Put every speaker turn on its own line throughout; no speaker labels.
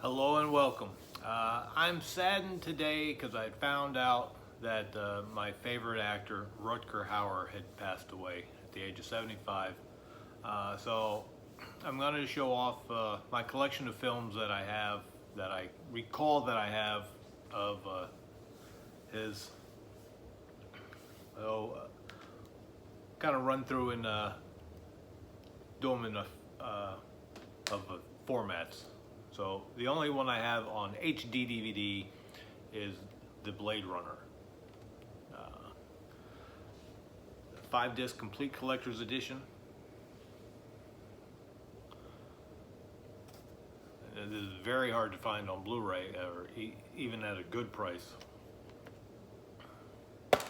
Hello and welcome. I'm saddened today because I found out that my favorite actor, Rutger Hauer, had passed away at the age of 75. So I'm going to show off my collection of films that I have, that I recall that I have of his. Kind of run through and do them in formats. So the only one I have on HD DVD is the Blade Runner. 5-disc complete collector's edition. It is very hard to find on Blu-ray or even at a good price. So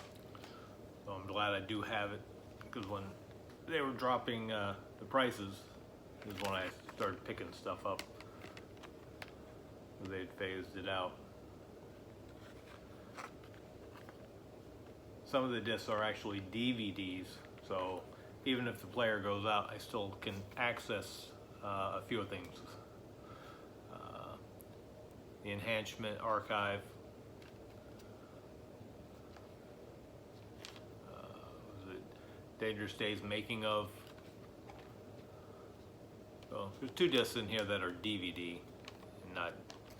I'm glad I do have it, because when they were dropping the prices is when I started picking stuff up. They'd phased it out. Some of the discs are actually DVDs, so even if the player goes out, I still can access a few things. The Enhancement Archive, was it Dangerous Days Making of? So there's 2 discs in here that are DVD and not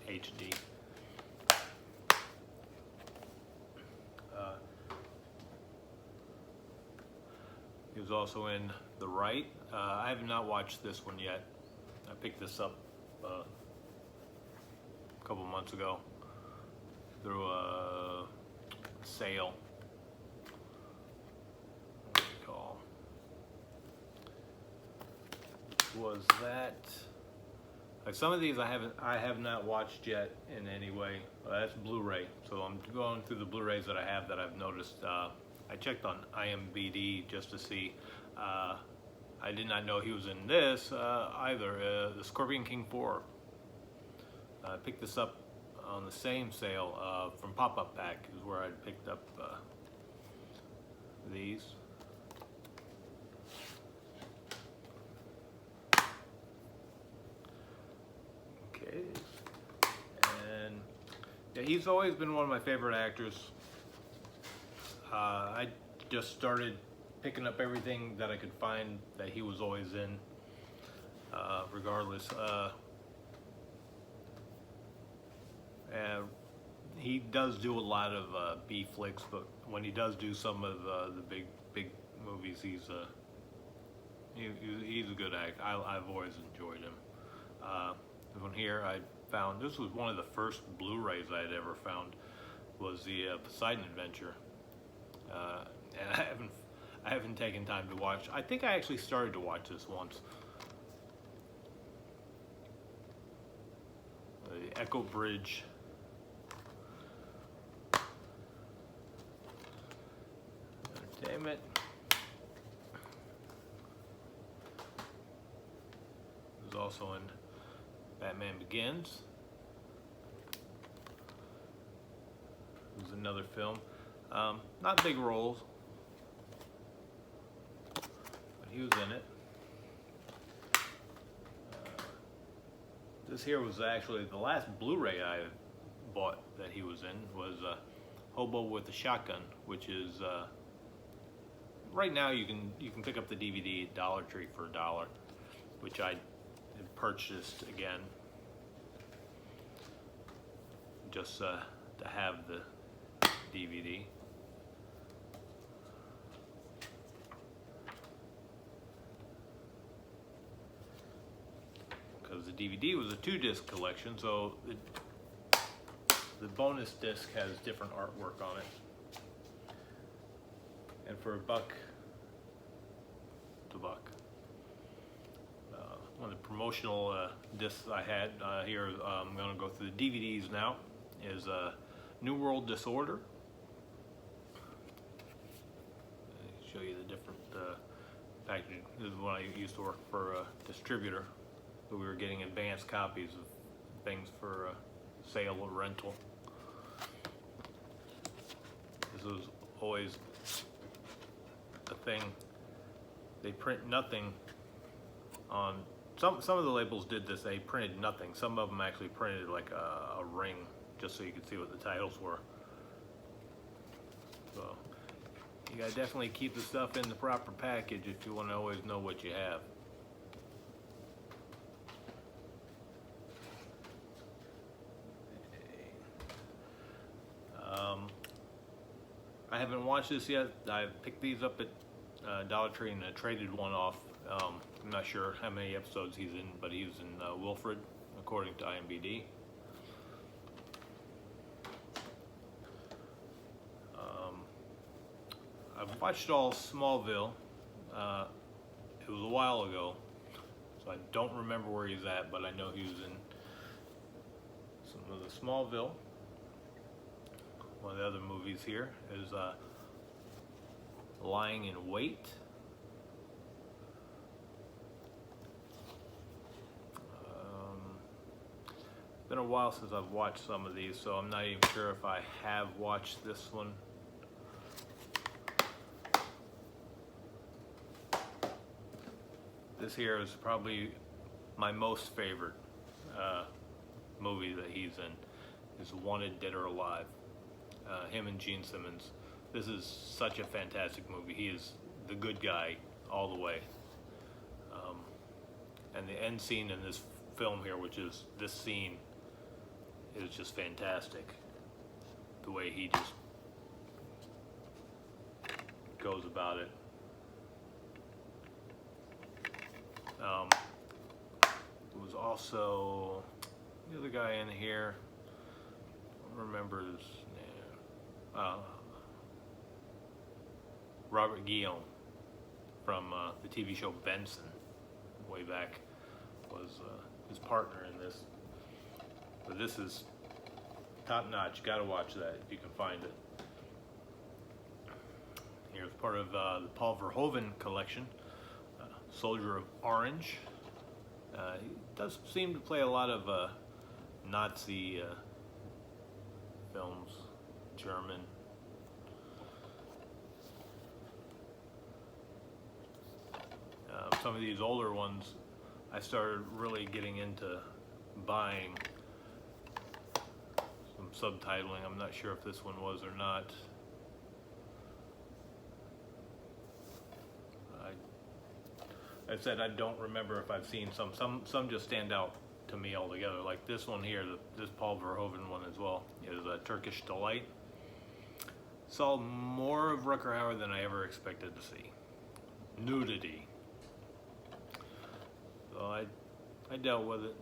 HD. He was also in The Right. I have not watched this one yet. I picked this up a couple months ago through a sale. What do you call? Was that? Like some of these I have not watched yet in any way. That's Blu-ray, so I'm going through the Blu-rays that I have that I've noticed. I checked on IMDb just to see. I did not know he was in this either. The Scorpion King 4. I picked this up on the same sale from Pop-Up Pack, is where I picked up these. And yeah, he's always been one of my favorite actors. I just started picking up everything that I could find that he was always in, regardless. And he does do a lot of B flicks, but when he does do some of the big movies, he's a good actor. I've always enjoyed him. This one here I found, this was one of the first Blu-rays I had ever found, was the Poseidon Adventure, and I haven't taken time to watch. I think I actually started to watch this once. The Echo Bridge. Entertainment. It was also in Batman Begins. It was another film. Not big roles, but he was in it. This here was actually the last Blu-ray I bought that he was in, was Hobo with a Shotgun, which is right now you can pick up the DVD at Dollar Tree for $1, which I purchased again just to have the DVD. Because the DVD was a 2-disc collection, so the bonus disc has different artwork on it. And for $1, it's $1. One of the promotional discs I had here, I'm going to go through the DVDs now, is New World Disorder. Show you the different packaging. This is when I used to work for a distributor, so we were getting advanced copies of things for sale or rental. This was always a thing. They print nothing on some of the labels did this. They printed nothing. Some of them actually printed like a ring, just so you could see what the titles were. So you gotta definitely keep the stuff in the proper package if you want to always know what you have. I haven't watched this yet. I picked these up at Dollar Tree and I traded one off. I'm not sure how many episodes he's in, but he's in Wilfred, according to IMDb. I've watched all Smallville. It was a while ago, so I don't remember where he's at, but I know he was in some of the Smallville. One of the other movies here is Lying in Wait. It's been a while since I've watched some of these, so I'm not even sure if I have watched this one. This here is probably my most favorite movie that he's in, is Wanted Dead or Alive. Him and Gene Simmons. This is such a fantastic movie. He is the good guy all the way. And the end scene in this film here, which is this scene, is just fantastic. The way he just goes about it. There was also the other guy in here. I don't remember his name. Robert Guillaume from the TV show Benson, way back, was his partner in this. But this is top notch. You gotta watch that if you can find it. Here's part of the Paul Verhoeven collection, Soldier of Orange. He does seem to play a lot of Nazi films, German. Some of these older ones I started really getting into buying some subtitling. I'm not sure if this one was or not. I said I don't remember if I've seen some. Some just stand out to me altogether. Like this one here, this Paul Verhoeven one as well, is Turkish Delight. Saw more of Rutger Hauer than I ever expected to see. Nudity. So I dealt with it.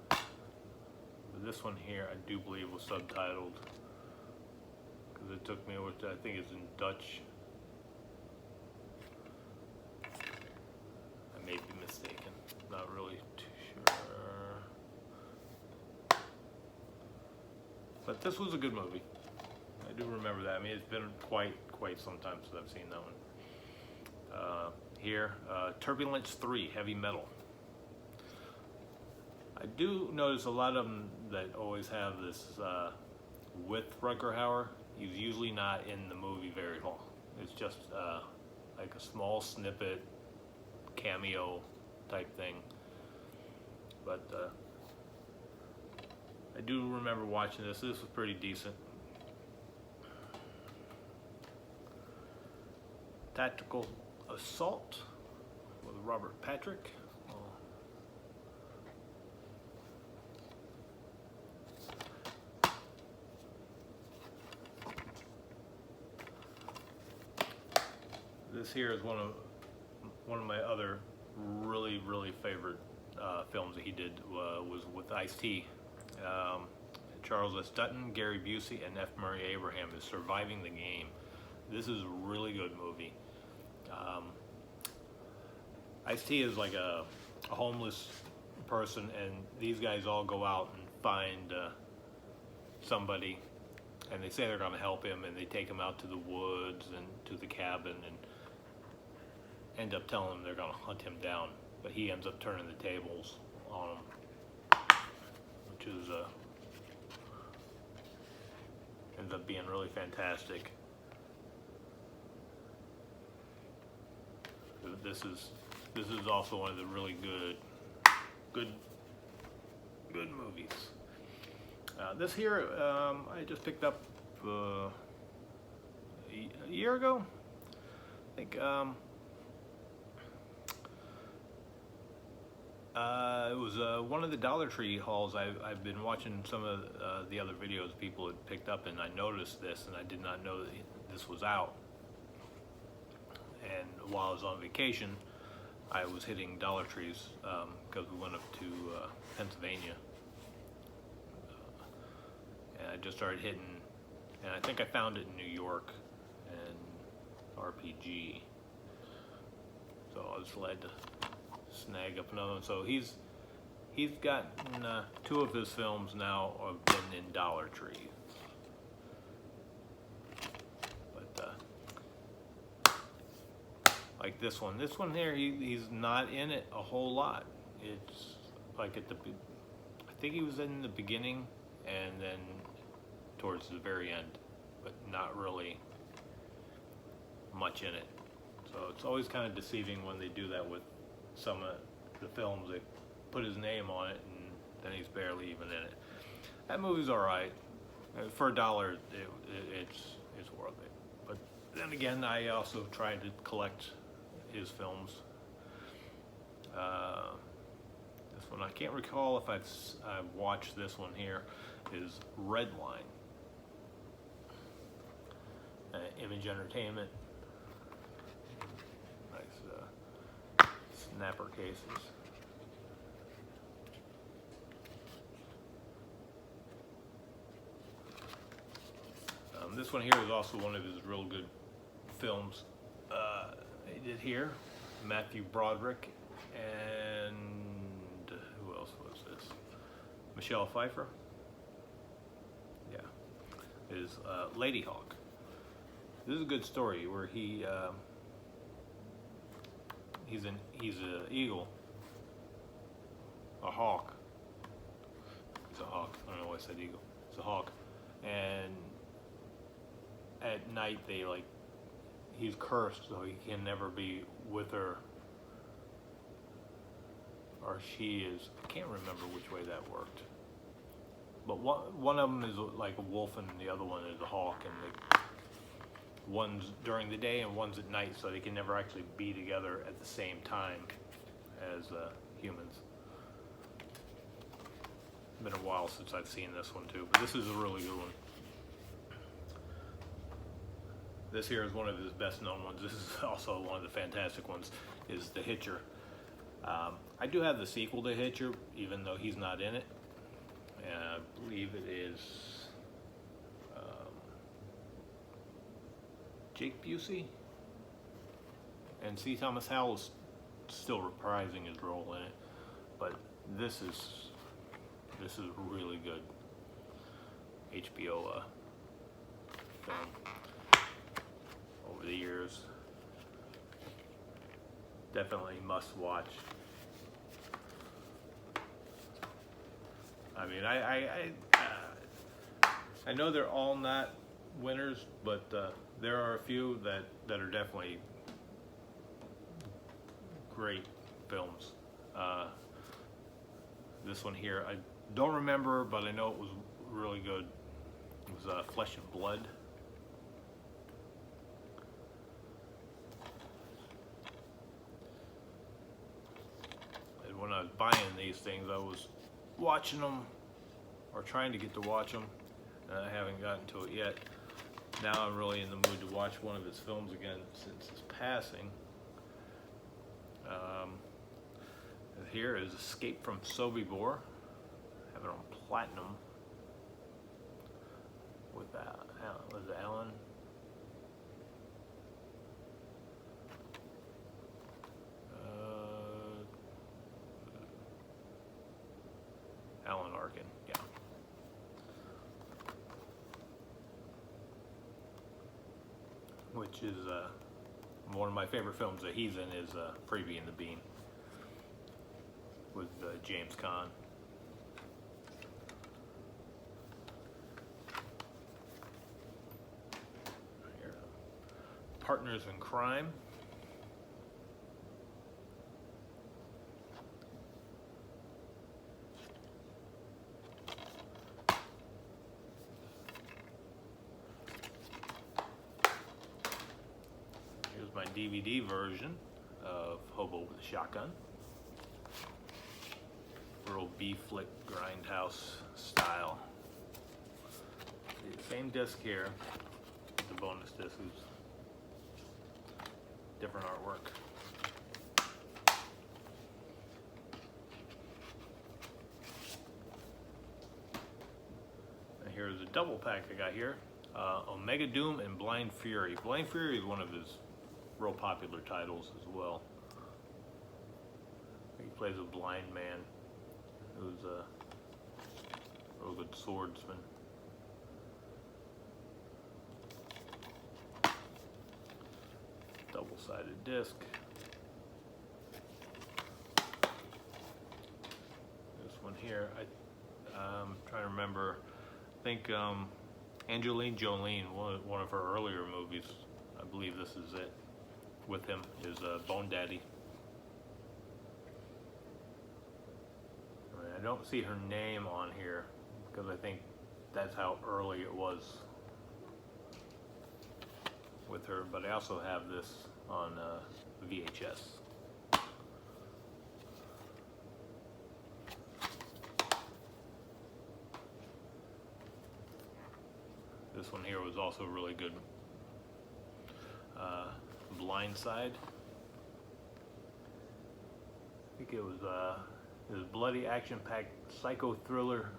But this one here, I do believe was subtitled, because it took me, which I think is in Dutch. I may be mistaken. Not really too sure. But this was a good movie. I do remember that. I mean, it's been quite some time since I've seen that one. Here, Turbulence 3, Heavy Metal. I do notice a lot of them that always have this with Rutger Hauer. He's usually not in the movie very long. It's just like a small snippet, cameo type thing. But I do remember watching this. This was pretty decent. Tactical Assault with Robert Patrick. This here is one of my other really favorite films that he did, was with Ice-T. Charles S. Dutton, Gary Busey, and F. Murray Abraham is Surviving the Game. This is a really good movie. Ice-T is like a homeless person, and these guys all go out and find somebody, and they say they're going to help him, and they take him out to the woods and to the cabin, and end up telling him they're going to hunt him down. But he ends up turning the tables on them, which is ends up being really fantastic. This is This is also one of the really good movies. This here, I just picked up a year ago. I think it was one of the Dollar Tree hauls. I've been watching some of the other videos people had picked up, and I noticed this, and I did not know that this was out. And while I was on vacation, I was hitting Dollar Trees because we went up to Pennsylvania. And I just started hitting, and I think I found it in New York and RPG. So I was glad to snag up another one. So he's gotten 2 of his films now have been in Dollar Tree. But like this one here, he's not in it a whole lot. It's like I think he was in the beginning and then towards the very end, but not really much in it. So it's always kind of deceiving when they do that with some of the films. They put his name on it and then he's barely even in it. That movie's alright. For $1, it's worth it. But then again, I also tried to collect his films. This one, I can't recall if I've watched this one here, is Redline. Image Entertainment. Nice snapper cases. This one here is also one of his real good films. He did here, Matthew Broderick, and who else was this? Michelle Pfeiffer. Yeah, is Lady Hawk. This is a good story where he's an eagle, a hawk. It's a hawk. I don't know why I said eagle. It's a hawk, and at night he's cursed, so he can never be with her, or she is. I can't remember which way that worked. But one of them is like a wolf, and the other one is a hawk, and one's during the day and one's at night, so they can never actually be together at the same time as humans. It's been a while since I've seen this one too, but this is a really good one. This here is one of his best known ones. This is also one of the fantastic ones, is The Hitcher. I do have the sequel to Hitcher, even though he's not in it. And I believe it is Jake Busey. And C. Thomas Howell is still reprising his role in it. But this is really good HBO film. Over the years, definitely must watch. I mean, I know they're all not winners, but there are a few that are definitely great films. This one here, I don't remember, but I know it was really good. It was Flesh and Blood. When I was buying these things, I was watching them or trying to get to watch them, and I haven't gotten to it yet. Now I'm really in the mood to watch one of his films again since his passing. Here is Escape from Sobibor. I have it on platinum with Alan. Alan Arkin, yeah. Which is one of my favorite films that he's in is Freebie and the Bean with James Caan. Here, Partners in Crime. DVD version of Hobo with a Shotgun. Real B-flick grindhouse style. The same disc here. The bonus disc is different artwork. And here's a double pack I got here. Omega Doom and Blind Fury. Blind Fury is one of his real popular titles as well. He plays a blind man who's a real good swordsman. Double-sided disc. This one here, I'm trying to remember. I think Angeline Jean, one of her earlier movies, I believe this is it, with him, is Bone Daddy. I don't see her name on here because I think that's how early it was with her, but I also have this on VHS. This one here was also really good. Blindside. I think it was this bloody action-packed psycho thriller.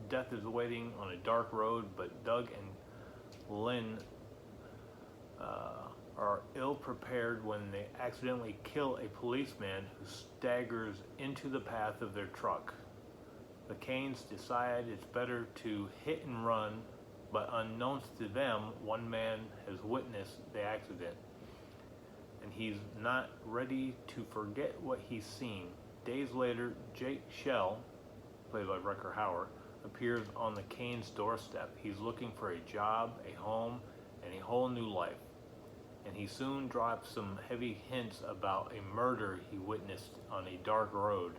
Death is waiting on a dark road, but Doug and Lynn are ill-prepared when they accidentally kill a policeman who staggers into the path of their truck. The Canes decide it's better to hit and run, but unknowns to them, one man has witnessed the accident, and he's not ready to forget what he's seen. Days later, Jake Shell, played by Rutger Hauer, appears on the Canes' doorstep. He's looking for a job, a home, and a whole new life. And he soon drops some heavy hints about a murder he witnessed on a dark road.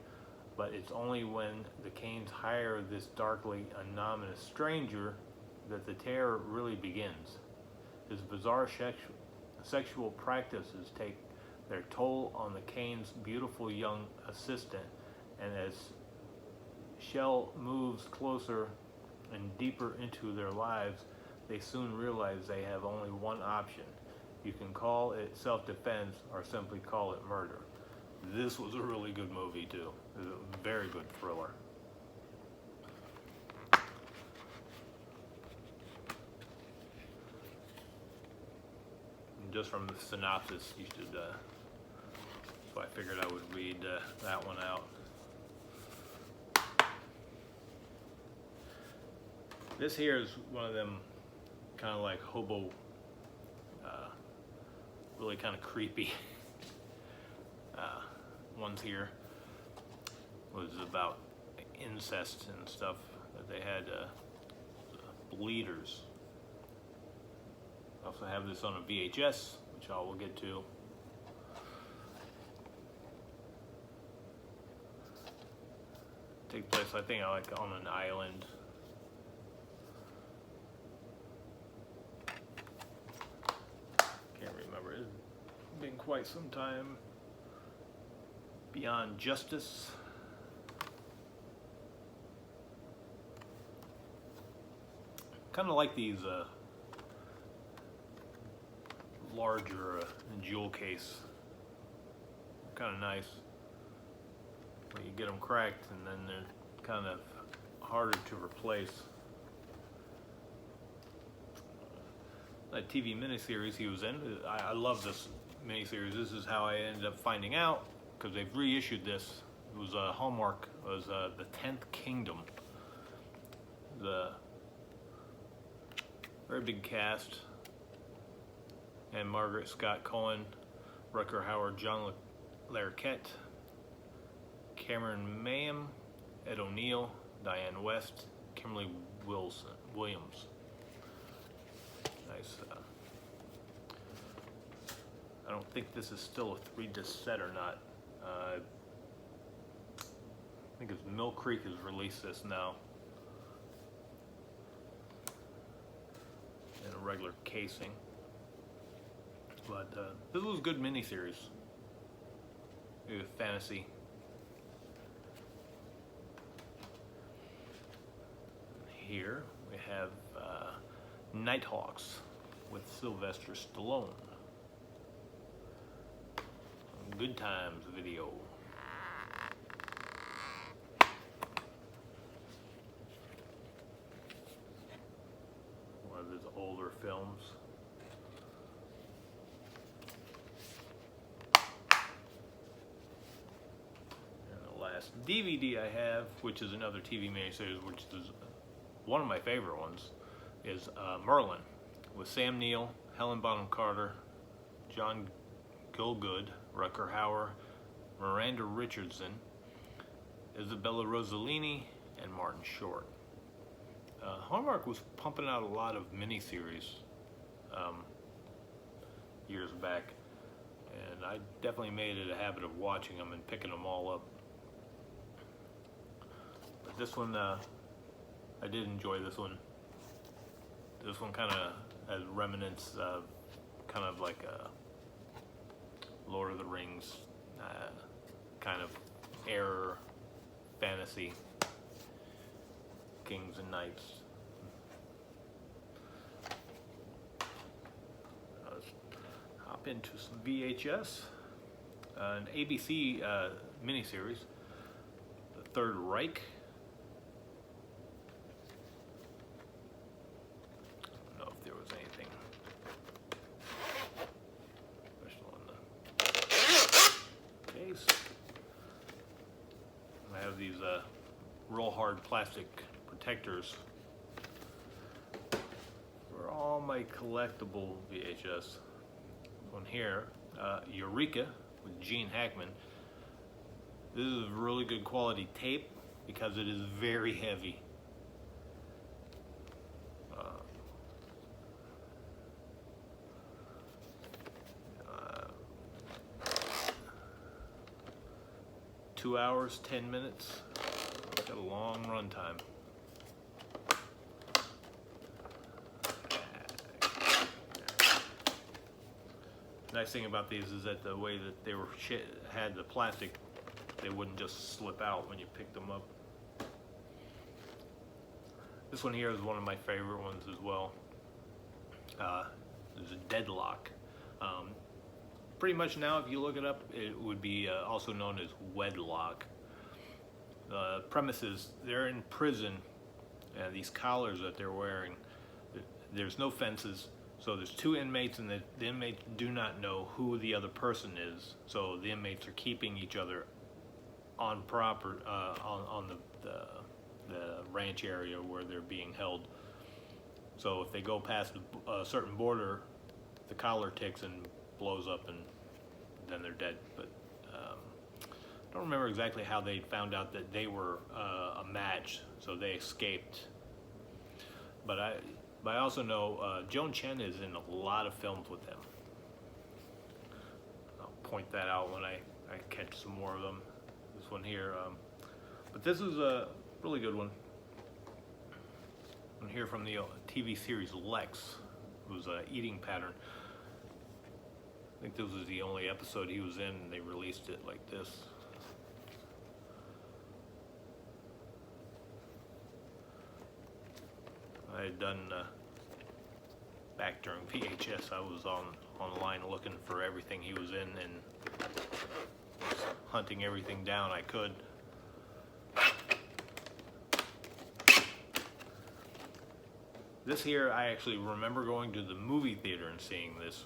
But it's only when the Canes hire this darkly anonymous stranger that the terror really begins. His bizarre sexual practices take their toll on the Canes' beautiful young assistant, and as Shell moves closer and deeper into their lives, they soon realize they have only one option. You can call it self-defense or simply call it murder. This was a really good movie too. It was a very good thriller. And just from the synopsis, you should, so I figured I would read that one out. This here is one of them kind of like hobo, really kind of creepy ones here. Was about incest and stuff that they had, bleeders. I also have this on a VHS, which I will get to. Take place, I think, like on an island. Can't remember. It's been quite some time. Beyond Justice. Kind of like these larger jewel case. Kind of nice. When you get them cracked, and then they're kind of harder to replace. That TV miniseries he was in, I love this miniseries. This is how I ended up finding out, because they've reissued this. It was a Hallmark. It was the 10th Kingdom. The very big cast, and Margaret Scott Cohen, Rutger Hauer, John Larroquette, Cameron Mayhem, Ed O'Neill, Diane West, Kimberly Williams. Nice. I don't think this is still a 3-disc set or not. I think it's Mill Creek has released this now in a regular casing. But this was a good miniseries. It was fantasy. Here we have Nighthawks with Sylvester Stallone. Good Times video. One of his older films. And the last DVD I have, which is another TV miniseries, which is one of my favorite ones, is Merlin, with Sam Neill, Helen Bonham Carter, John Gielgud, Rutger Hauer, Miranda Richardson, Isabella Rossellini, and Martin Short. Hallmark was pumping out a lot of miniseries years back, and I definitely made it a habit of watching them and picking them all up. But this one, I did enjoy this one. This one kind of has remnants of kind of like a Lord of the Rings kind of era fantasy, kings and knights. Let's hop into some VHS. An ABC miniseries, The Third Reich. I don't know if there was anything special in the case. I have these real hard plastic protectors for all my collectible VHS. One here, Eureka with Gene Hackman. This is really good quality tape because it is very heavy. 2 hours, 10 minutes. Got a long run time. Nice thing about these is that the way that they were had the plastic, they wouldn't just slip out when you picked them up. This one here is one of my favorite ones as well. This is a Deadlock. Pretty much now, if you look it up, it would be also known as Wedlock. The premise is they're in prison, and these collars that they're wearing, there's no fences, so there's two inmates, and the inmates do not know who the other person is. So the inmates are keeping each other on proper on the ranch area where they're being held. So if they go past a certain border, the collar ticks and blows up, and then they're dead. But I don't remember exactly how they found out that they were a match, so they escaped. But I also know Joan Chen is in a lot of films with them. I'll point that out when I catch some more of them. This one here, but this is a really good one. One here from the TV series Lex. It was an eating pattern. I think this was the only episode he was in, and they released it like this. I had done back during VHS. I was online looking for everything he was in and was hunting everything down I could. This here, I actually remember going to the movie theater and seeing this.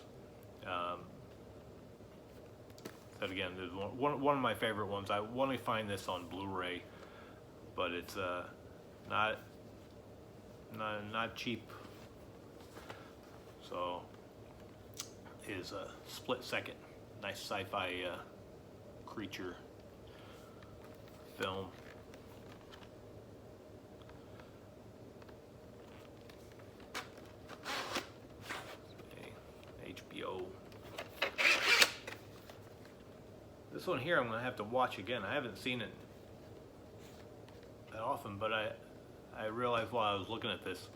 That again, is one of my favorite ones. I only find this on Blu-ray, but it's not cheap. So it is a split second. Nice sci-fi creature film. HBO. This one here I'm going to have to watch again. I haven't seen it that often, but I realized while I was looking at this,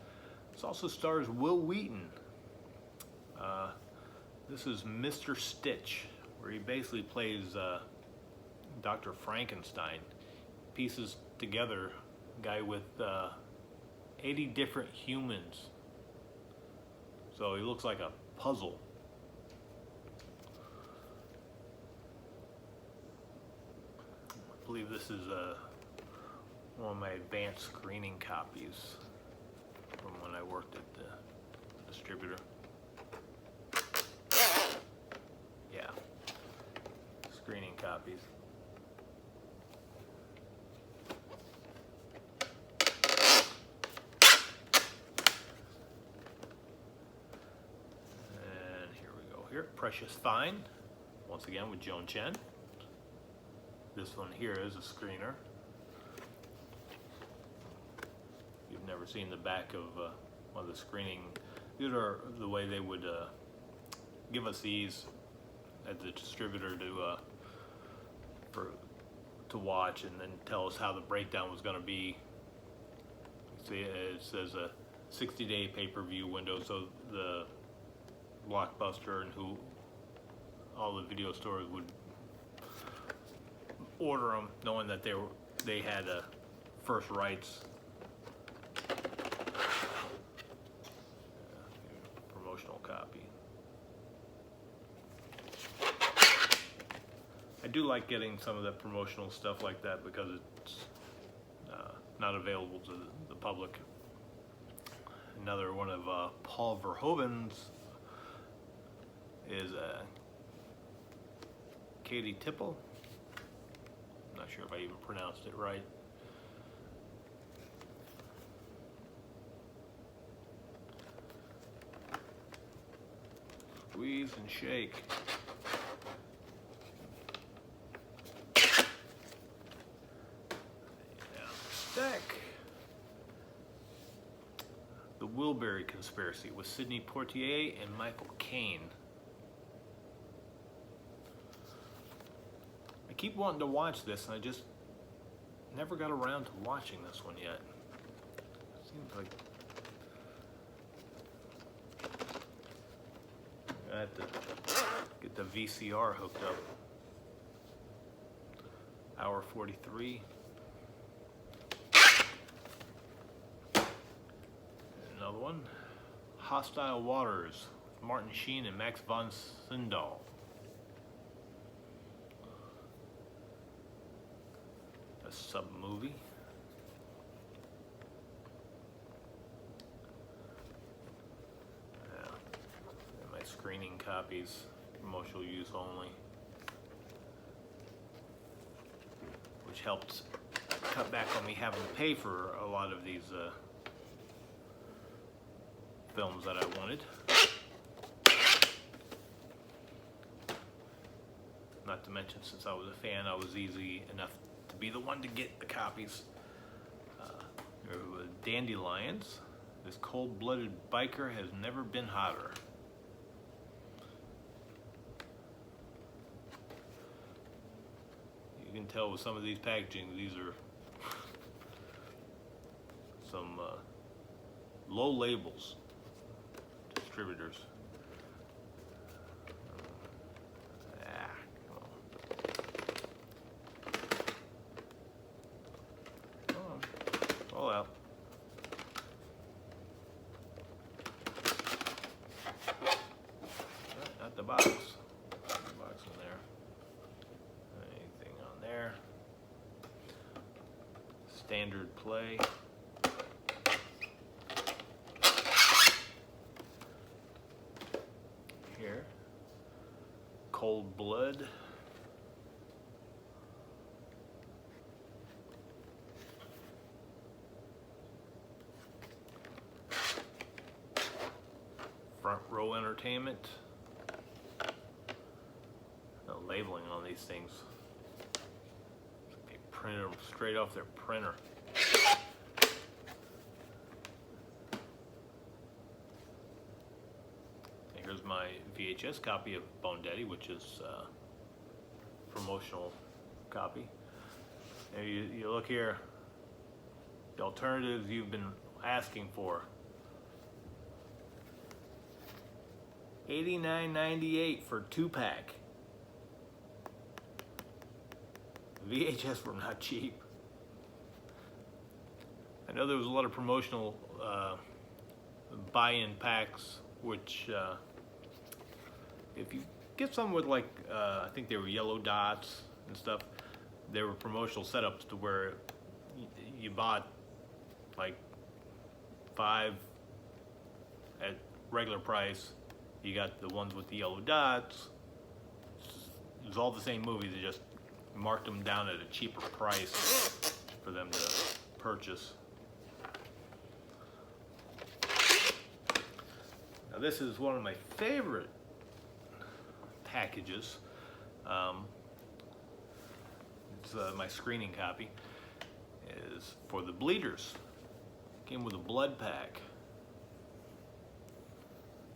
this also stars Will Wheaton. This is Mr. Stitch, where he basically plays Dr. Frankenstein. Pieces together a guy with 80 different humans. So he looks like a puzzle. I believe this is one of my advanced screening copies from when I worked at the distributor. Yeah, screening copies. And here we go. Here, Precious Find, once again with Joan Chen. This one here is a screener. You've never seen the back of one of the screening. These are the way they would give us these at the distributor to watch, and then tell us how the breakdown was going to be. See, it says a 60-day pay-per-view window, so the Blockbuster and all the video stores would order them, knowing that they had first rights. Promotional copy. I do like getting some of the promotional stuff like that because it's not available to the public. Another one of Paul Verhoeven's is Katie Tipple. Not sure if I even pronounced it right. Squeeze and shake. Stack. The Wilbury Conspiracy with Sidney Poitier and Michael Caine. I keep wanting to watch this, and I just never got around to watching this one yet. Seems like I have to get the VCR hooked up. Hour 43. Another one. Hostile Waters. Martin Sheen and Max von Sydow. A sub-movie. Yeah. And my screening copies, promotional use only, which helped cut back on me having to pay for a lot of these films that I wanted. Not to mention, since I was a fan, I was easy enough to be the one to get the copies. There were Dandelions. This cold-blooded biker has never been hotter. You can tell with some of these packaging, these are some low labels. Distributors. Come on. Fall out. Not the box. Not the box in there. Anything on there? Standard play. Here, Cold Blood. Front Row Entertainment. No labeling on these things. They printed them straight off their printer. Here's my VHS copy of Bone Daddy, which is promotional copy. And you look here, the alternatives you've been asking for. $89.98 for 2-pack. VHS were not cheap. I know there was a lot of promotional buy-in packs, which if you get some with like, I think they were yellow dots and stuff, they were promotional setups to where you bought like 5 at regular price. You got the ones with the yellow dots. It was all the same movies, they just marked them down at a cheaper price for them to purchase. Now this is one of my favorite packages. It's my screening copy. Is for the bleeders. Came with a blood pack,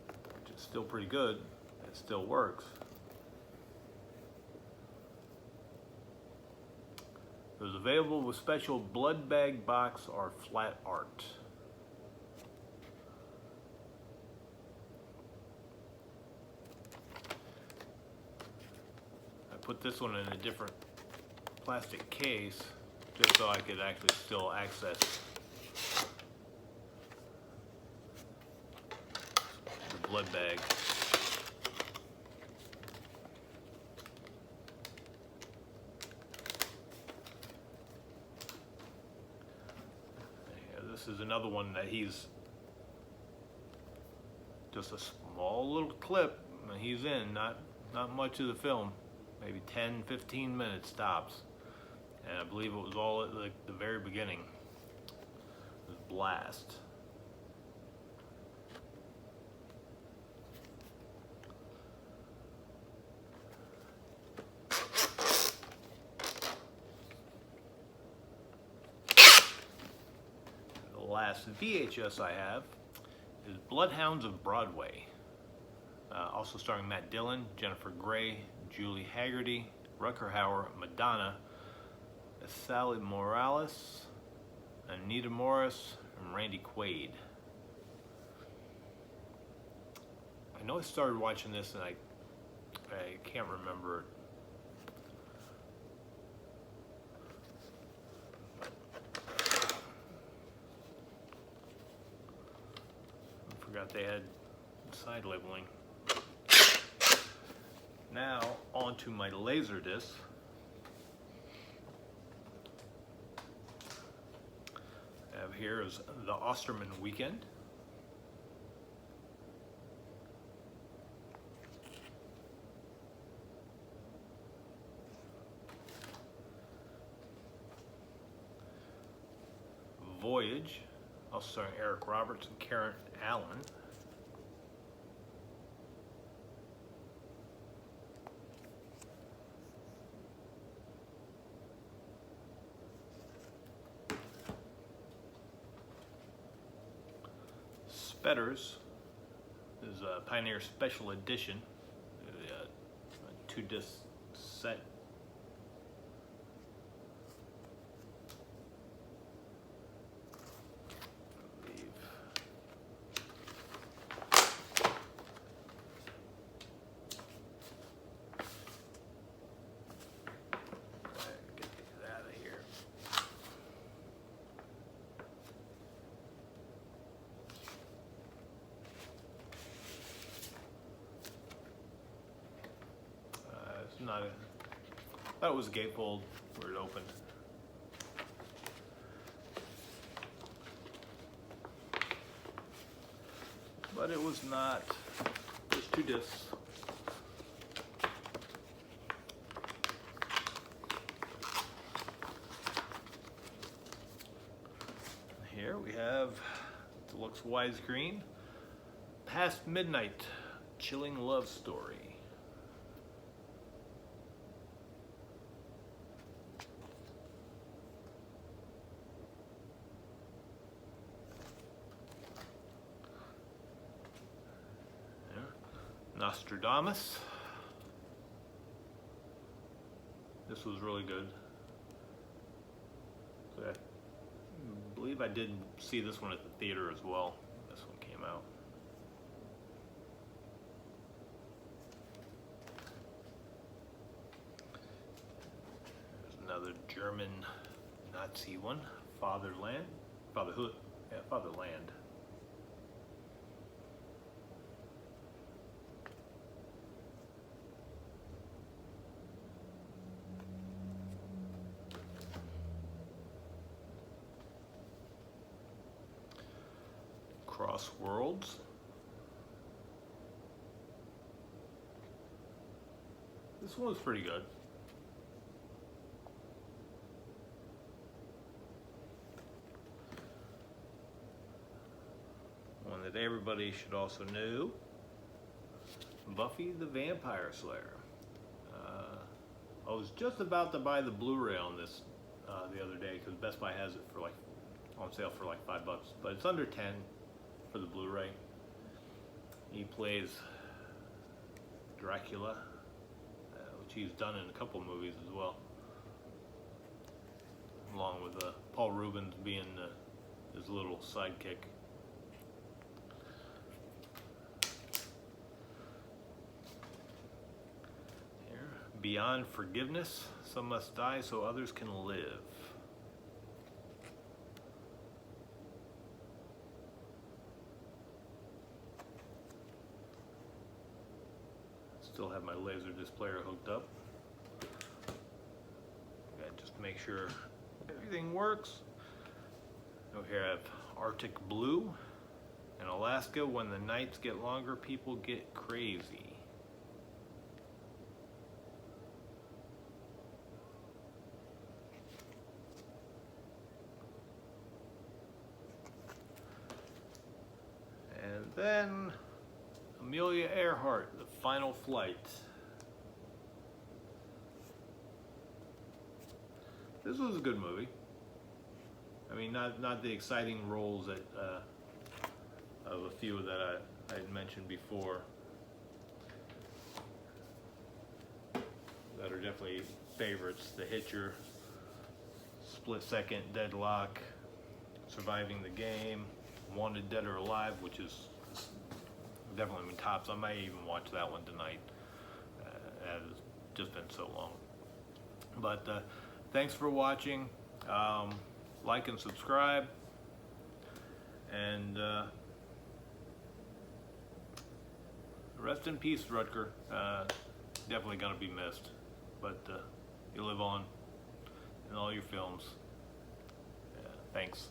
which is still pretty good. It still works. It was available with special blood bag box or flat art. I put this one in a different plastic case just so I could actually still access the blood bag. This is another one that he's just a small little clip and he's in, not much of the film, maybe 10-15 minutes tops, and I believe it was all at like the very beginning. It was Blast. Last VHS I have is Bloodhounds of Broadway, also starring Matt Dillon, Jennifer Grey, Julie Haggerty, Rutger Hauer, Madonna, Sally Morales, Anita Morris, and Randy Quaid. I know I started watching this and I can't remember. Forgot they had side labeling. Now on to my laserdisc. I have here is the Osterman Weekend. Voyage, also starring Eric Roberts and Karen Allen. Spetters is a Pioneer Special Edition, a 2-disc set. Not a, I thought it was a gatefold where it opened. But it was not. There's 2 discs. Here we have Deluxe widescreen, Past Midnight, Chilling Love Story. Nostradamus. This was really good. So I believe I did see this one at the theater as well. This one came out. German Nazi one, Fatherland, Fatherhood, yeah, Fatherland. Cross Worlds. This one's pretty good. One that everybody should also know. Buffy the Vampire Slayer. I was just about to buy the Blu-ray on this the other day because Best Buy has it for like on sale for like $5, but it's under 10 for the Blu-ray. He plays Dracula, which he's done in a couple movies as well, along with Paul Rubens being his little sidekick. Here, Beyond Forgiveness, some must die so others can live. Still have my laserdisc player hooked up. Just to make sure everything works. Over here I have Arctic Blue. In Alaska, when the nights get longer, people get crazy. And then Amelia Earhart, The Final Flight. This was a good movie. I mean, not the exciting roles that of a few that I had mentioned before that are definitely favorites. The Hitcher, Split Second, Deadlock, Surviving the Game, Wanted Dead or Alive, which is definitely been tops. I might even watch that one tonight. It's just been so long. But thanks for watching. Like and subscribe. And rest in peace, Rutger. Definitely gonna be missed. But you live on in all your films. Thanks.